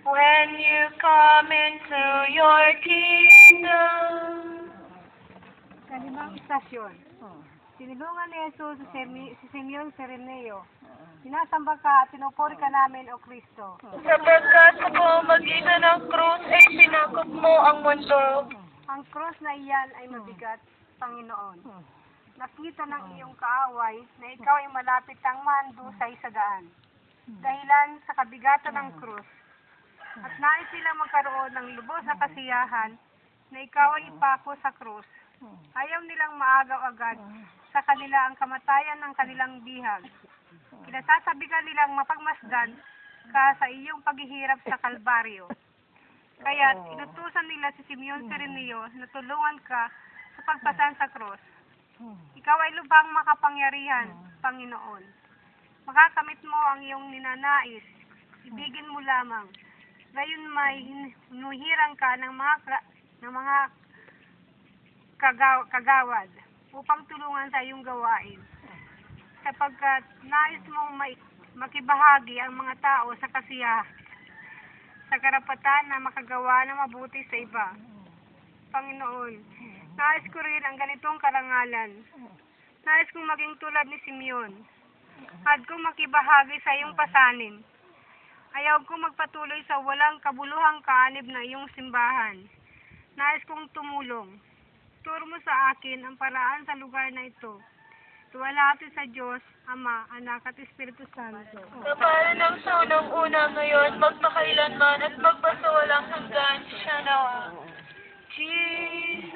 when you come into your kingdom. Kalimang istasyon. Tinulungan ni Jesus si Simeon Sireneo. Sinasamba ka at tinupuri ka namin, O Kristo. Sapagkat sa pamamagitan ng krus ay sinakop mo ang mundo. Ang krus na iyan ay mabigat, Panginoon. Nakita ng iyong kaaway na ikaw ay malapit ang mahandusay sa daan. Dahilan sa kabigatan ng krus. At nais silang magkaroon ng lubos na kasiyahan na ikaw ay ipako sa krus. Ayaw nilang maagaw agad sa kanila ang kamatayan ng kanilang bihag. Kinasasabikan nilang mapagmasdan ka sa iyong paghihirap sa Kalbaryo. Kaya't inutusan nila si Simeon Sireneo na tulungan ka sa pagpasan sa krus. Ikaw ay lubhang makapangyarihan, Panginoon. Makakamit mo ang iyong ninanais. Ibigin mo lamang. Gayon may hinuhirang ka ng mga kagawad upang tulungan sa iyong gawain. Sapagkat nais mong makibahagi ang mga tao sa kasiyahan, sa karapatan na makagawa ng mabuti sa iba. Panginoon, nais ko rin ang ganitong karangalan. Nais kong maging tulad ni Simeon at kong makibahagi sa iyong pasanin. Ayaw kong magpatuloy sa walang kabuluhang kaanib na iyong simbahan. Nais kong tumulong. Turo mo sa akin ang paraan sa lugar na ito. Tuwalhati sa Diyos, Ama, Anak at Espiritu Santo. Kapara ng sa unang-una ngayon, magpakailanman at magpasawalang hanggan siya nawa. Jesus.